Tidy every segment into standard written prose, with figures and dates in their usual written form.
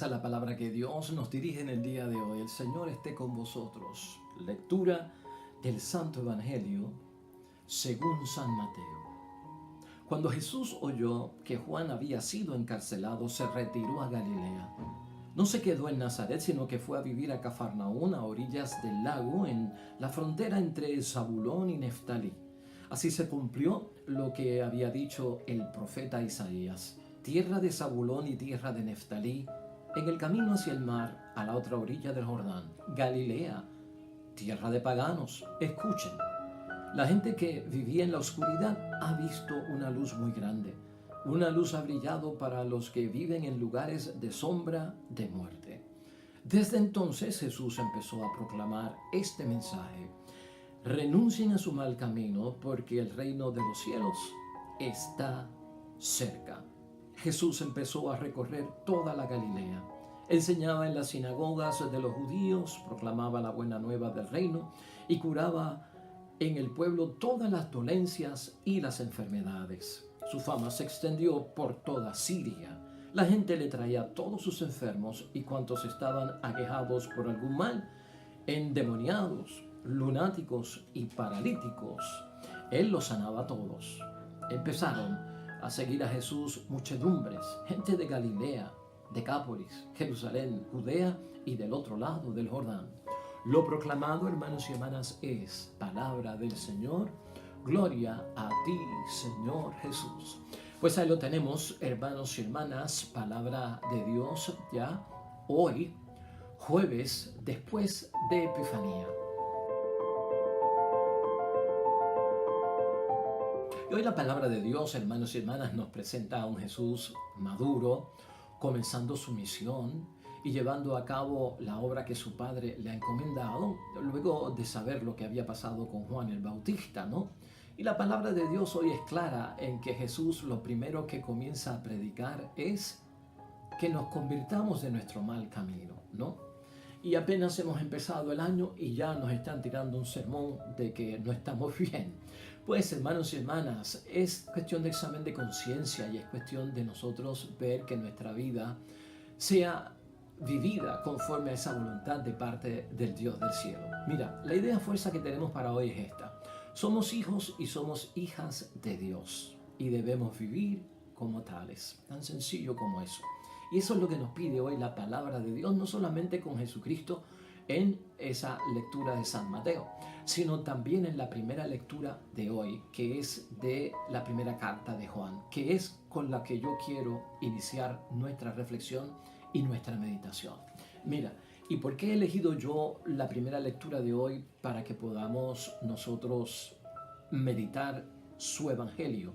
a la palabra que Dios nos dirige en el día de hoy. El Señor esté con vosotros. Lectura del Santo Evangelio según San Mateo. Cuando Jesús oyó que Juan había sido encarcelado, se retiró a Galilea. No se quedó en Nazaret, sino que fue a vivir a Cafarnaún, a orillas del lago, en la frontera entre Zabulón y Neftalí. Así se cumplió lo que había dicho el profeta Isaías: tierra de Zabulón y tierra de Neftalí, en el camino hacia el mar, a la otra orilla del Jordán, Galilea, tierra de paganos. Escuchen, la gente que vivía en la oscuridad ha visto una luz muy grande. Una luz ha brillado para los que viven en lugares de sombra de muerte. Desde entonces Jesús empezó a proclamar este mensaje: renuncien a su mal camino, porque el reino de los cielos está cerca. Jesús empezó a recorrer toda la Galilea. Enseñaba en las sinagogas de los judíos, proclamaba la buena nueva del reino y curaba en el pueblo todas las dolencias y las enfermedades. Su fama se extendió por toda Siria. La gente le traía todos sus enfermos y cuantos estaban aquejados por algún mal, endemoniados, lunáticos y paralíticos. Él los sanaba a todos. Empezaron a seguir a Jesús muchedumbres, gente de Galilea, Decápolis, Jerusalén, Judea y del otro lado del Jordán. Lo proclamado, hermanos y hermanas, es palabra del Señor. Gloria a ti, Señor Jesús. Pues ahí lo tenemos, hermanos y hermanas, palabra de Dios ya hoy, jueves después de Epifanía. Y hoy la palabra de Dios, hermanos y hermanas, nos presenta a un Jesús maduro, comenzando su misión y llevando a cabo la obra que su padre le ha encomendado, luego de saber lo que había pasado con Juan el Bautista, ¿no? Y la palabra de Dios hoy es clara en que Jesús lo primero que comienza a predicar es que nos convirtamos de nuestro mal camino, ¿no? Y apenas hemos empezado el año y ya nos están tirando un sermón de que no estamos bien. Pues, hermanos y hermanas, es cuestión de examen de conciencia y es cuestión de nosotros ver que nuestra vida sea vivida conforme a esa voluntad de parte del Dios del cielo. Mira, la idea fuerza que tenemos para hoy es esta: somos hijos y somos hijas de Dios y debemos vivir como tales, tan sencillo como eso. Y eso es lo que nos pide hoy la palabra de Dios, no solamente con Jesucristo en esa lectura de San Mateo, sino también en la primera lectura de hoy, que es de la primera carta de Juan, que es con la que yo quiero iniciar nuestra reflexión y nuestra meditación. Mira, ¿y por qué he elegido yo la primera lectura de hoy para que podamos nosotros meditar su evangelio?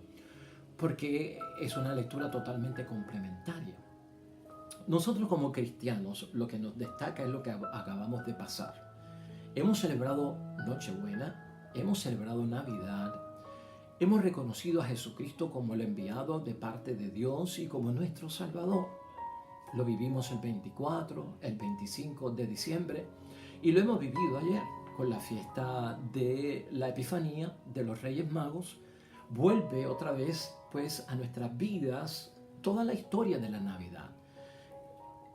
Porque es una lectura totalmente complementaria. Nosotros como cristianos lo que nos destaca es lo que acabamos de pasar. Hemos celebrado Nochebuena, hemos celebrado Navidad, hemos reconocido a Jesucristo como el enviado de parte de Dios y como nuestro Salvador. Lo vivimos el 24, el 25 de diciembre y lo hemos vivido ayer con la fiesta de la Epifanía de los Reyes Magos. Vuelve otra vez pues a nuestras vidas toda la historia de la Navidad.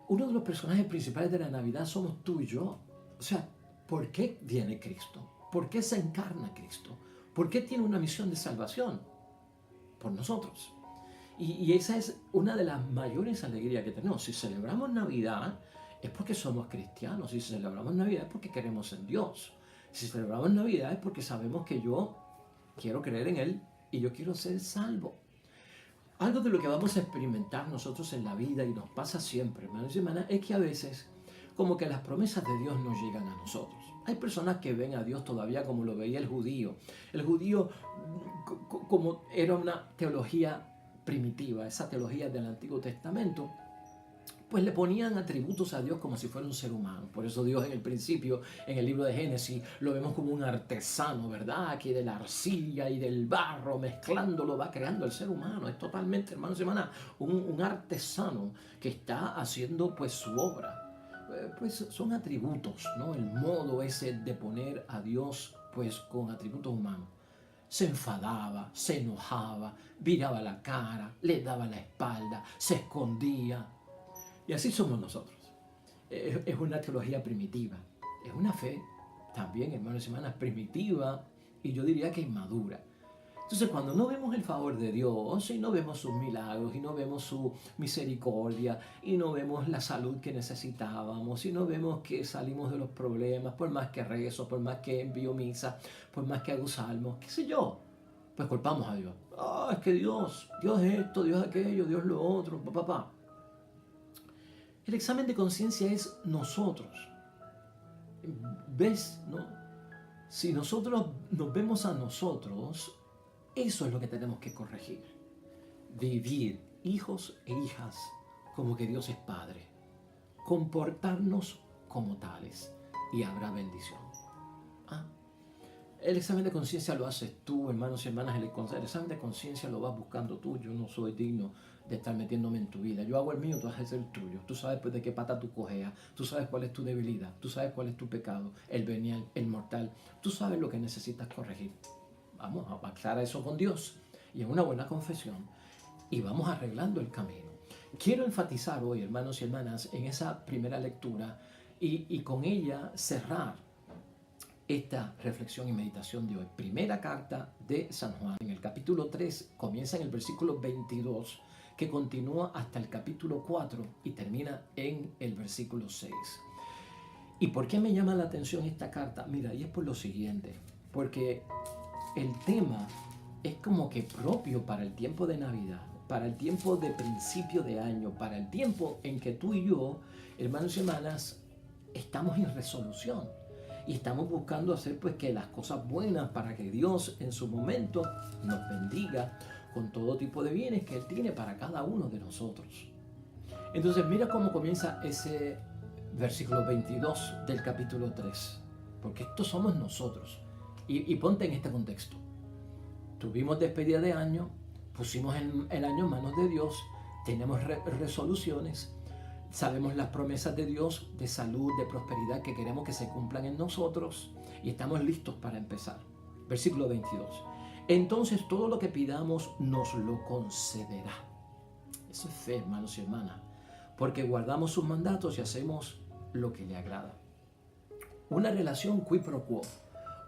Uno de los personajes principales de la Navidad somos tú y yo. O sea, ¿por qué viene Cristo? ¿Por qué se encarna Cristo? ¿Por qué tiene una misión de salvación? Por nosotros. Y esa es una de las mayores alegrías que tenemos. Si celebramos Navidad es porque somos cristianos. Si celebramos Navidad es porque queremos en Dios. Si celebramos Navidad es porque sabemos que yo quiero creer en Él y yo quiero ser salvo. Algo de lo que vamos a experimentar nosotros en la vida y nos pasa siempre, hermanos y hermanas, es que a veces como que las promesas de Dios no llegan a nosotros. Hay personas que ven a Dios todavía como lo veía el judío. El judío como era una teología primitiva, esa teología del Antiguo Testamento, pues le ponían atributos a Dios como si fuera un ser humano. Por eso Dios en el principio, en el libro de Génesis, lo vemos como un artesano, ¿verdad? Que de la arcilla y del barro, mezclándolo, va creando el ser humano. Es totalmente, hermanos y hermanas, un artesano que está haciendo pues su obra. Pues son atributos, ¿no? El modo ese de poner a Dios pues con atributos humanos. Se enfadaba, se enojaba, viraba la cara, le daba la espalda, se escondía. Y así somos nosotros. Es una teología primitiva. Es una fe también, hermanos y hermanas, primitiva y yo diría que inmadura. Entonces, cuando no vemos el favor de Dios y no vemos sus milagros y no vemos su misericordia y no vemos la salud que necesitábamos y no vemos que salimos de los problemas, por más que rezo, por más que envío misa, por más que hago salmos, qué sé yo, pues culpamos a Dios. Ah, es que Dios es esto, Dios es aquello, Dios lo otro, papá. El examen de conciencia es nosotros. ¿Ves? ¿No? Si nosotros nos vemos a nosotros, eso es lo que tenemos que corregir. Vivir hijos e hijas como que Dios es Padre. Comportarnos como tales y habrá bendición. ¿Ah? El examen de conciencia lo haces tú, hermanos y hermanas. El examen de conciencia lo vas buscando tú. Yo no soy digno de estar metiéndome en tu vida. Yo hago el mío, tú haces el tuyo. Tú sabes pues de qué pata tú cojeas. Tú sabes cuál es tu debilidad. Tú sabes cuál es tu pecado, el venial, el mortal. Tú sabes lo que necesitas corregir. Vamos a aclarar eso con Dios y en una buena confesión y vamos arreglando el camino. Quiero enfatizar hoy, hermanos y hermanas, en esa primera lectura y con ella cerrar esta reflexión y meditación de hoy. Primera carta de San Juan, en el capítulo 3, comienza en el versículo 22, que continúa hasta el capítulo 4 y termina en el versículo 6. ¿Y por qué me llama la atención esta carta? Mira, y es por lo siguiente, porque el tema es como que propio para el tiempo de Navidad, para el tiempo de principio de año, para el tiempo en que tú y yo, hermanos y hermanas, estamos en resolución y estamos buscando hacer pues que las cosas buenas para que Dios en su momento nos bendiga con todo tipo de bienes que Él tiene para cada uno de nosotros. Entonces mira cómo comienza ese versículo 22 del capítulo 3, porque estos somos nosotros. Y ponte en este contexto. Tuvimos despedida de año, pusimos el año en manos de Dios, tenemos resoluciones, sabemos las promesas de Dios de salud, de prosperidad que queremos que se cumplan en nosotros y estamos listos para empezar. Versículo 22. Entonces todo lo que pidamos nos lo concederá. Eso es fe, hermanos y hermanas, porque guardamos sus mandatos y hacemos lo que le agrada. Una relación qui pro quo.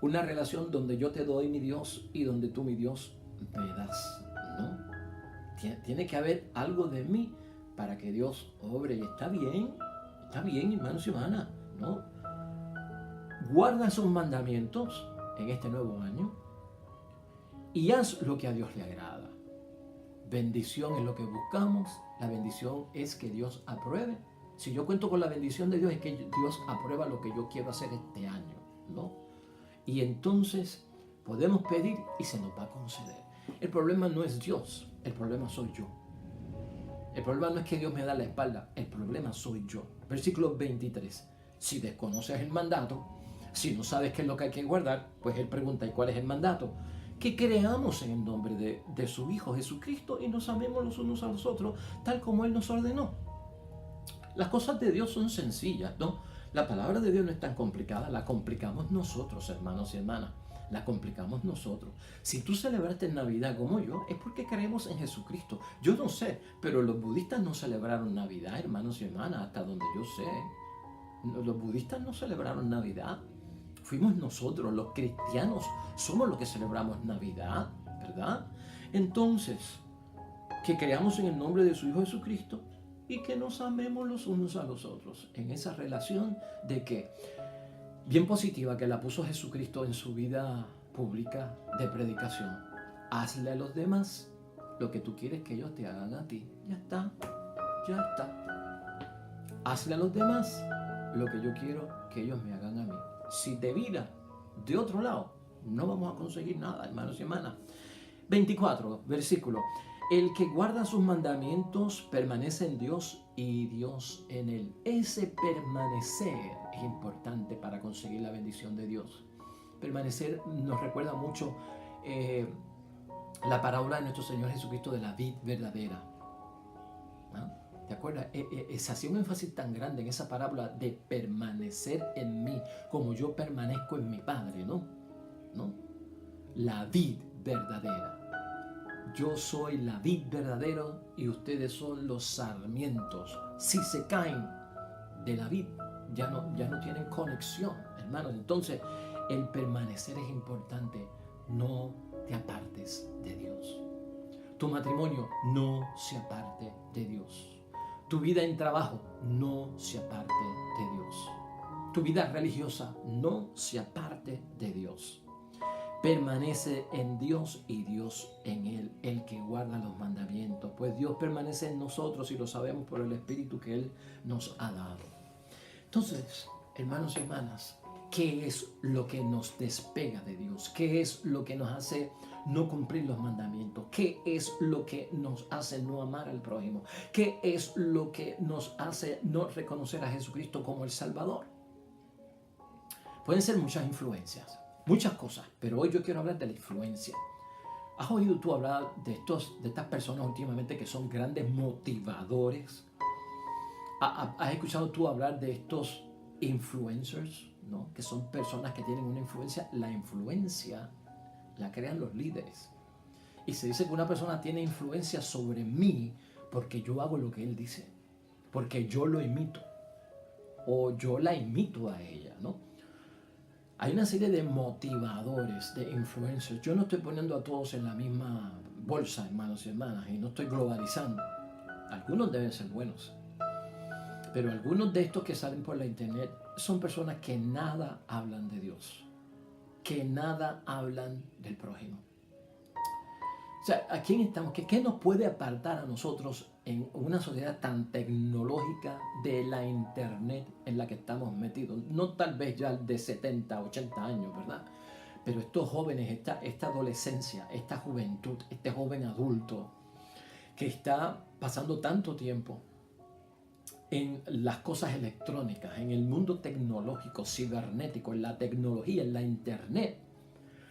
Una relación donde yo te doy mi Dios y donde tú mi Dios me das, ¿no? Tiene que haber algo de mí para que Dios obre. Y está bien, hermanos y hermanas, ¿no? Guarda sus mandamientos en este nuevo año y haz lo que a Dios le agrada. Bendición es lo que buscamos. La bendición es que Dios apruebe. Si yo cuento con la bendición de Dios, es que Dios aprueba lo que yo quiero hacer este año, ¿no? Y entonces podemos pedir y se nos va a conceder. El problema no es Dios, el problema soy yo. El problema no es que Dios me da la espalda, el problema soy yo. Versículo 23. Si desconoces el mandato, si no sabes qué es lo que hay que guardar, pues Él pregunta, ¿y cuál es el mandato? Que creamos en el nombre de su Hijo Jesucristo y nos amemos los unos a los otros, tal como Él nos ordenó. Las cosas de Dios son sencillas, ¿no? La palabra de Dios no es tan complicada, la complicamos nosotros, hermanos y hermanas. La complicamos nosotros. Si tú celebraste Navidad como yo, es porque creemos en Jesucristo. Yo no sé, pero los budistas no celebraron Navidad, hermanos y hermanas, hasta donde yo sé. Los budistas no celebraron Navidad. Fuimos nosotros, los cristianos, somos los que celebramos Navidad, ¿verdad? Entonces, que creamos en el nombre de su Hijo Jesucristo y que nos amemos los unos a los otros en esa relación de que bien positiva que la puso Jesucristo en su vida pública de predicación. Hazle a los demás lo que tú quieres que ellos te hagan a ti. Ya está, ya está. Hazle a los demás lo que yo quiero que ellos me hagan a mí. Si te vira de otro lado, no vamos a conseguir nada, hermanos y hermanas. 24, versículo. El que guarda sus mandamientos permanece en Dios y Dios en él. Ese permanecer es importante para conseguir la bendición de Dios. Permanecer nos recuerda mucho la parábola de nuestro Señor Jesucristo de la vid verdadera. ¿No? ¿Te acuerdas? Se hacía un énfasis tan grande en esa parábola de permanecer en mí, como yo permanezco en mi Padre, ¿no? ¿No? La vid verdadera. Yo soy la vid verdadero y ustedes son los sarmientos. Si se caen de la vid, ya no tienen conexión, hermanos. Entonces, el permanecer es importante. No te apartes de Dios. Tu matrimonio no se aparte de Dios. Tu vida en trabajo no se aparte de Dios. Tu vida religiosa no se aparte de Dios. Permanece en Dios y Dios en Él, el que guarda los mandamientos. Pues Dios permanece en nosotros y lo sabemos por el Espíritu que Él nos ha dado. Entonces, hermanos y hermanas, ¿qué es lo que nos despega de Dios? ¿Qué es lo que nos hace no cumplir los mandamientos? ¿Qué es lo que nos hace no amar al prójimo? ¿Qué es lo que nos hace no reconocer a Jesucristo como el Salvador? Pueden ser muchas influencias, muchas cosas, pero hoy yo quiero hablar de la influencia. ¿Has oído tú hablar de estas personas últimamente que son grandes motivadores? ¿Has escuchado tú hablar de estos influencers, ¿no? Que son personas que tienen una influencia? La influencia la crean los líderes. Y se dice que una persona tiene influencia sobre mí porque yo hago lo que él dice, porque yo lo imito o yo la imito a ella, ¿no? Hay una serie de motivadores, de influencers. Yo no estoy poniendo a todos en la misma bolsa, hermanos y hermanas, y no estoy globalizando. Algunos deben ser buenos, pero algunos de estos que salen por la internet son personas que nada hablan de Dios, que nada hablan del prójimo. O sea, ¿a quién estamos? ¿Qué nos puede apartar a nosotros en una sociedad tan tecnológica de la internet en la que estamos metidos? No tal vez ya de 70, 80 años, ¿verdad? Pero estos jóvenes, esta adolescencia, esta juventud, este joven adulto que está pasando tanto tiempo en las cosas electrónicas, en el mundo tecnológico, cibernético, en la tecnología, en la internet,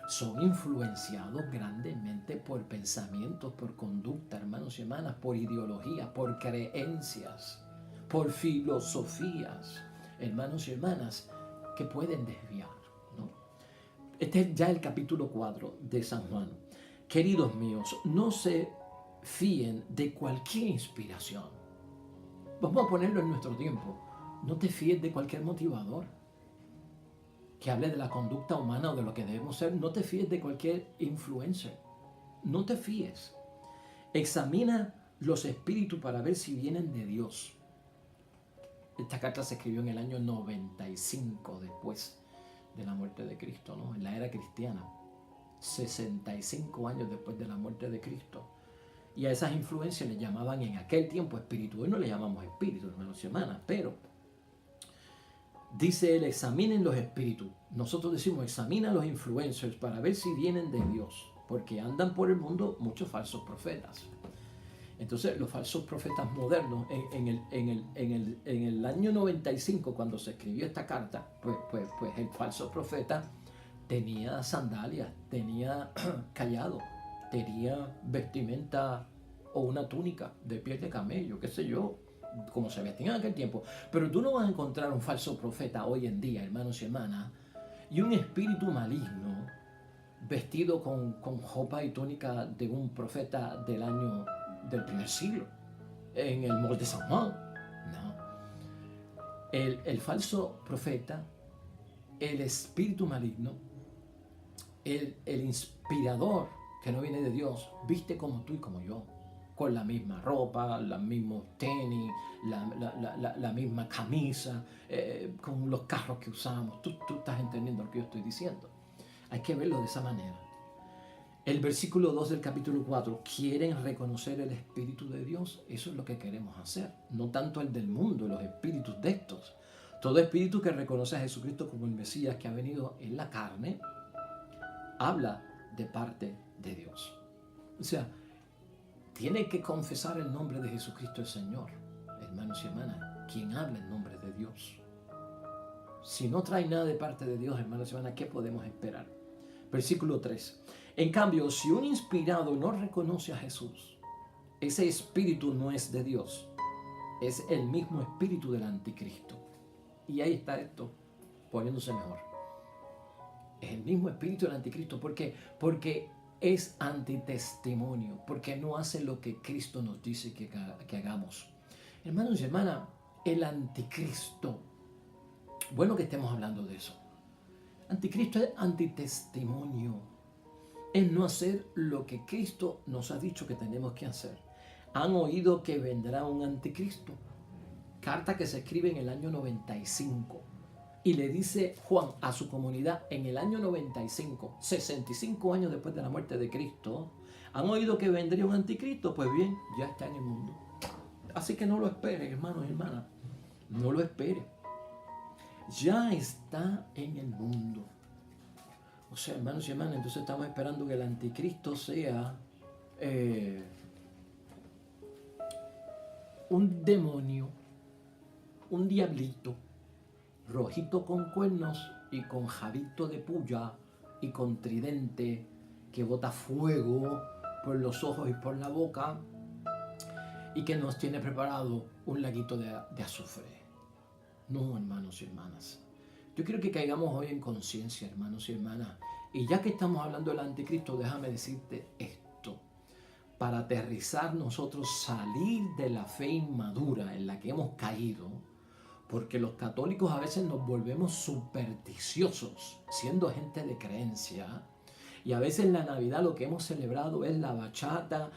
son influenciados grandemente por pensamientos, por conducta, hermanos y hermanas, por ideologías, por creencias, por filosofías, hermanos y hermanas, que pueden desviar, ¿no? Este es ya el capítulo 4 de San Juan. Queridos míos, no se fíen de cualquier inspiración. Vamos a ponerlo en nuestro tiempo. No te fíes de cualquier motivador que hable de la conducta humana o de lo que debemos ser. No te fíes de cualquier influencer. No te fíes. Examina los espíritus para ver si vienen de Dios. Esta carta se escribió en el año 95 después de la muerte de Cristo, ¿no? En la era cristiana. 65 años después de la muerte de Cristo. Y a esas influencias le llamaban en aquel tiempo espíritu. Hoy no le llamamos espíritu, hermanos y hermanas, pero dice él, examinen los espíritus. Nosotros decimos, examina a los influencers para ver si vienen de Dios, porque andan por el mundo muchos falsos profetas. Entonces, los falsos profetas modernos, en el año 95, cuando se escribió esta carta, pues el falso profeta tenía sandalias, tenía callado, tenía vestimenta o una túnica de piel de camello, qué sé yo, como se vestían en aquel tiempo. Pero tú no vas a encontrar un falso profeta hoy en día, hermanos y hermanas, y un espíritu maligno vestido con ropa y túnica de un profeta del primer siglo, en el molde de San Juan. No. El falso profeta, el espíritu maligno, el inspirador que no viene de Dios, viste como tú y como yo, con la misma ropa, los mismos tenis, la misma camisa, con los carros que usamos. Tú estás entendiendo lo que yo estoy diciendo. Hay que verlo de esa manera. El versículo 2 del capítulo 4, ¿quieren reconocer el Espíritu de Dios? Eso es lo que queremos hacer, no tanto el del mundo, los espíritus de estos. Todo espíritu que reconoce a Jesucristo como el Mesías que ha venido en la carne, habla de parte de Dios. O sea, tiene que confesar el nombre de Jesucristo el Señor, hermanos y hermanas, quien habla en nombre de Dios. Si no trae nada de parte de Dios, hermanos y hermanas, ¿qué podemos esperar? Versículo 3. En cambio, si un inspirado no reconoce a Jesús, ese espíritu no es de Dios, es el mismo espíritu del anticristo. Y ahí está esto poniéndose mejor. Es el mismo espíritu del anticristo. ¿Por qué? Porque es antitestimonio, porque no hace lo que Cristo nos dice que hagamos. Hermanos y hermanas, el anticristo, bueno que estemos hablando de eso. Anticristo es antitestimonio, es no hacer lo que Cristo nos ha dicho que tenemos que hacer. Han oído que vendrá un anticristo. Carta que se escribe en el año 95. Y le dice Juan a su comunidad en el año 95, 65 años después de la muerte de Cristo, ¿han oído que vendría un anticristo? Pues bien, ya está en el mundo. Así que no lo esperen, hermanos y hermanas. No lo esperen. Ya está en el mundo. O sea, hermanos y hermanas, entonces estamos esperando que el anticristo sea un demonio, un diablito, rojito con cuernos y con jabito de puya y con tridente que bota fuego por los ojos y por la boca y que nos tiene preparado un laguito de azufre. No, hermanos y hermanas. Yo quiero que caigamos hoy en conciencia, hermanos y hermanas. Y ya que estamos hablando del anticristo, déjame decirte esto. Para aterrizar nosotros, salir de la fe inmadura en la que hemos caído, porque los católicos a veces nos volvemos supersticiosos, siendo gente de creencia, y a veces en la Navidad lo que hemos celebrado es la bachata,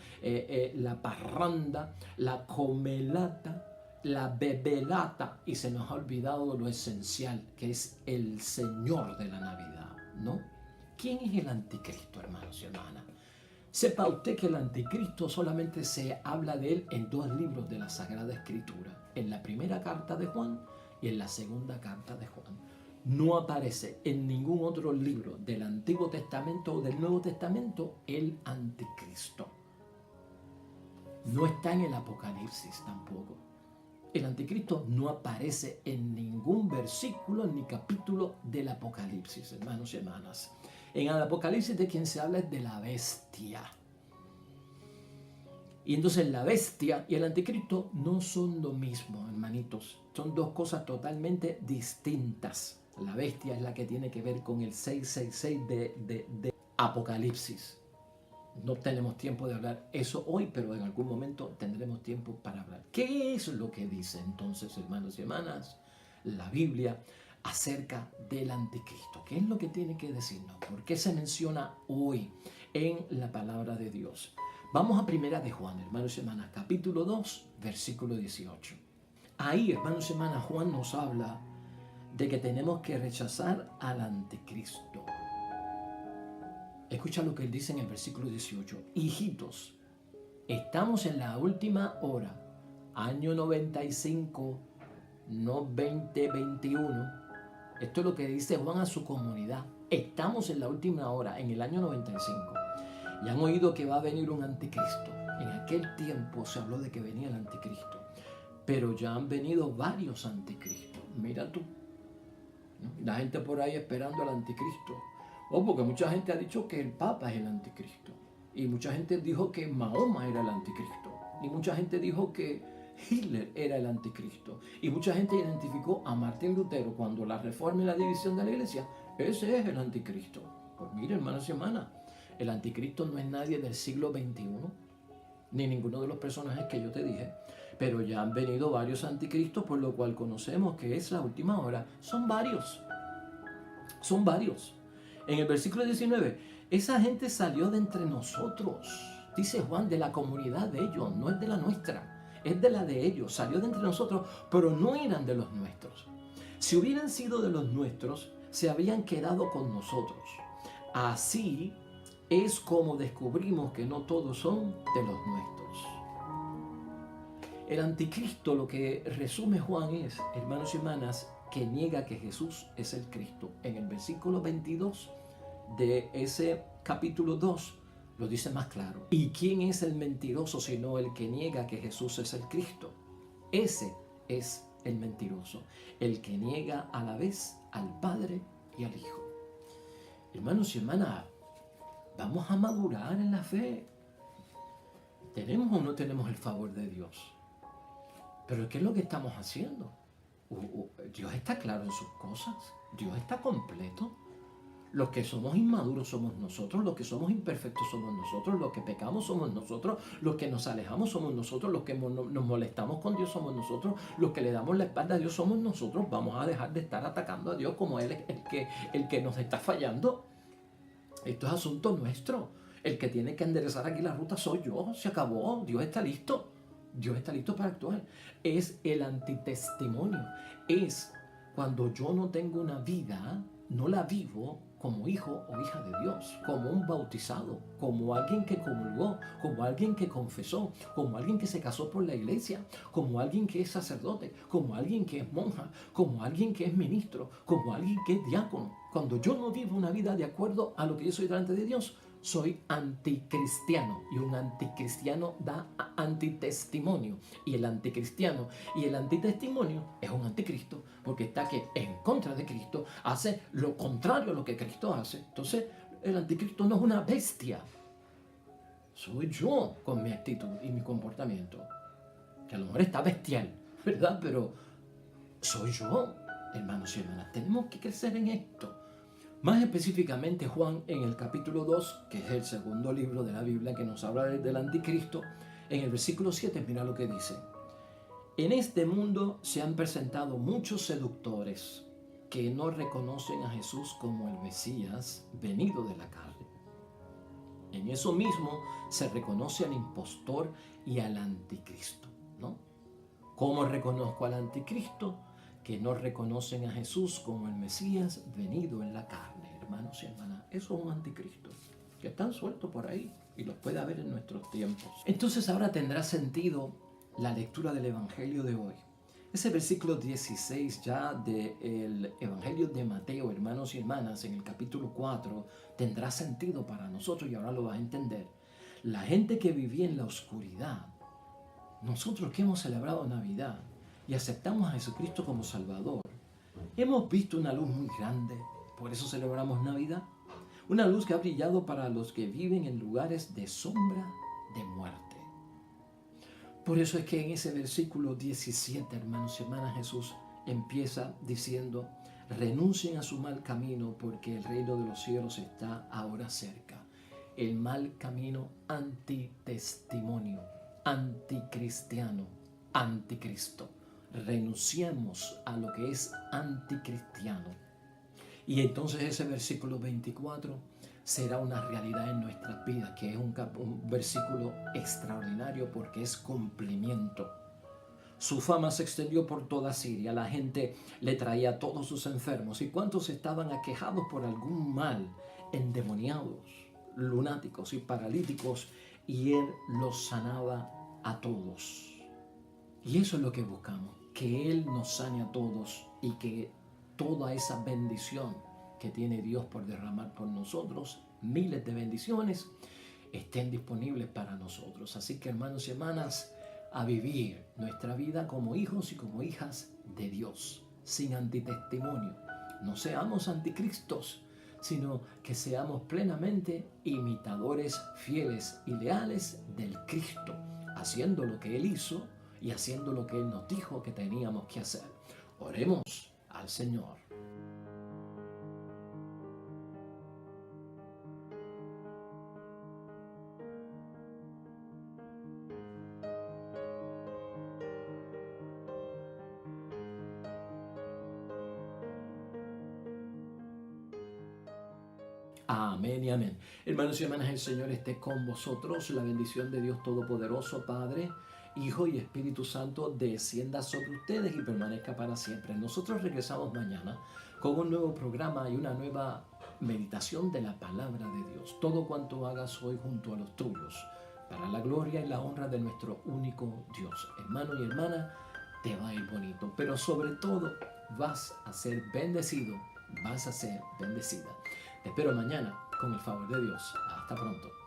la parranda, la comelata, la bebelata, y se nos ha olvidado lo esencial, que es el Señor de la Navidad, ¿no? ¿Quién es el anticristo, hermanos y hermanas? Sepa usted que el anticristo solamente se habla de él en 2 libros de la Sagrada Escritura, en la primera carta de Juan y en la segunda carta de Juan. No aparece en ningún otro libro del Antiguo Testamento o del Nuevo Testamento el anticristo. No está en el Apocalipsis tampoco. El anticristo no aparece en ningún versículo ni capítulo del Apocalipsis, hermanos y hermanas. En el Apocalipsis de quien se habla es de la bestia. Y entonces la bestia y el anticristo no son lo mismo, hermanitos. Son 2 cosas totalmente distintas. La bestia es la que tiene que ver con el 666 de Apocalipsis. No tenemos tiempo de hablar eso hoy, pero en algún momento tendremos tiempo para hablar. ¿Qué es lo que dice entonces, hermanos y hermanas, la Biblia acerca del anticristo? ¿Qué es lo que tiene que decirnos? ¿Por qué se menciona hoy en la palabra de Dios? Vamos a Primera de Juan, hermanos y hermanas, capítulo 2, versículo 18. Ahí, hermanos y hermanas, Juan nos habla de que tenemos que rechazar al anticristo. Escucha lo que él dice en el versículo 18. Hijitos, estamos en la última hora, año 95, no 2021. Esto es lo que dice Juan a su comunidad. Estamos en la última hora, en el año 95. Y han oído que va a venir un anticristo. En aquel tiempo se habló de que venía el anticristo. Pero ya han venido varios anticristos. Mira tú, ¿no? La gente por ahí esperando al anticristo. Porque mucha gente ha dicho que el Papa es el anticristo. Y mucha gente dijo que Mahoma era el anticristo. Y mucha gente dijo que Hitler era el anticristo. Y mucha gente identificó a Martín Lutero cuando la reforma y la división de la iglesia. Ese es el anticristo. Pues mire, hermanos y hermanas, el anticristo no es nadie del siglo XXI, ni ninguno de los personajes que yo te dije. Pero ya han venido varios anticristos, por lo cual conocemos que es la última hora. Son varios. Son varios. En el versículo 19, esa gente salió de entre nosotros, dice Juan, de la comunidad de ellos, no es de la nuestra, es de la de ellos. Salió de entre nosotros, pero no eran de los nuestros. Si hubieran sido de los nuestros, se habrían quedado con nosotros. Así es como descubrimos que no todos son de los nuestros. El anticristo, lo que resume Juan es, hermanos y hermanas, que niega que Jesús es el Cristo. En el versículo 22 de ese capítulo 2 lo dice más claro. ¿Y quién es el mentiroso sino el que niega que Jesús es el Cristo? Ese es el mentiroso, el que niega a la vez al Padre y al Hijo. Hermanos y hermanas, vamos a madurar en la fe. ¿Tenemos o no tenemos el favor de Dios? Pero ¿qué es lo que estamos haciendo? Dios está claro en sus cosas. Dios está completo. Los que somos inmaduros somos nosotros, los que somos imperfectos somos nosotros, los que pecamos somos nosotros, los que nos alejamos somos nosotros, los que nos molestamos con Dios somos nosotros, los que le damos la espalda a Dios somos nosotros. Vamos a dejar de estar atacando a Dios como Él es el que nos está fallando. Esto es asunto nuestro. El que tiene que enderezar aquí la ruta soy yo. Se acabó. Dios está listo. Dios está listo para actuar. Es el antitestimonio. Es cuando yo no tengo una vida, no la vivo como hijo o hija de Dios, como un bautizado, como alguien que comulgó, como alguien que confesó, como alguien que se casó por la iglesia, como alguien que es sacerdote, como alguien que es monja, como alguien que es ministro, como alguien que es diácono. Cuando yo no vivo una vida de acuerdo a lo que yo soy delante de Dios, soy anticristiano, y un anticristiano da antitestimonio, y el anticristiano y el antitestimonio es un anticristo, porque está que en contra de Cristo, hace lo contrario a lo que Cristo hace. Entonces el anticristo no es una bestia, soy yo con mi actitud y mi comportamiento, que a lo mejor está bestial, ¿verdad? Pero soy yo, hermanos y hermanas. Tenemos que crecer en esto. Más específicamente Juan, en el capítulo 2, que es el segundo libro de la Biblia que nos habla del anticristo, en el versículo 7, mira lo que dice: en este mundo se han presentado muchos seductores que no reconocen a Jesús como el Mesías venido de la carne. En eso mismo se reconoce al impostor y al anticristo, ¿no? ¿Cómo reconozco al anticristo? Que no reconocen a Jesús como el Mesías venido en la carne, hermanos y hermanas. Eso es un anticristo, que están sueltos por ahí y los puede haber en nuestros tiempos. Entonces ahora tendrá sentido la lectura del Evangelio de hoy. Ese versículo 16 ya del Evangelio de Mateo, hermanos y hermanas, en el capítulo 4, tendrá sentido para nosotros y ahora lo vas a entender. La gente que vivía en la oscuridad, nosotros que hemos celebrado Navidad y aceptamos a Jesucristo como Salvador, hemos visto una luz muy grande, por eso celebramos Navidad. Una luz que ha brillado para los que viven en lugares de sombra de muerte. Por eso es que en ese versículo 17, hermanos y hermanas, Jesús empieza diciendo: renuncien a su mal camino porque el reino de los cielos está ahora cerca. El mal camino antitestimonio, anticristiano, anticristo. Renunciemos a lo que es anticristiano. Y entonces ese versículo 24 será una realidad en nuestras vidas, que es un versículo extraordinario porque es cumplimiento. Su fama se extendió por toda Siria, la gente le traía a todos sus enfermos. ¿Y cuántos estaban aquejados por algún mal? Endemoniados, lunáticos y paralíticos, y Él los sanaba a todos. Y eso es lo que buscamos, que Él nos sane a todos y que toda esa bendición que tiene Dios por derramar por nosotros, miles de bendiciones, estén disponibles para nosotros. Así que, hermanos y hermanas, a vivir nuestra vida como hijos y como hijas de Dios, sin antitestimonio. No seamos anticristos, sino que seamos plenamente imitadores fieles y leales del Cristo, haciendo lo que Él hizo y haciendo lo que Él nos dijo que teníamos que hacer. Oremos al Señor. Amén y amén. Hermanos y hermanas, el Señor esté con vosotros. La bendición de Dios Todopoderoso, Padre, Hijo y Espíritu Santo, descienda sobre ustedes y permanezca para siempre. Nosotros regresamos mañana con un nuevo programa y una nueva meditación de la palabra de Dios. Todo cuanto hagas hoy junto a los tuyos, para la gloria y la honra de nuestro único Dios. Hermano y hermana, te va a ir bonito, pero sobre todo vas a ser bendecido, vas a ser bendecida. Te espero mañana con el favor de Dios. Hasta pronto.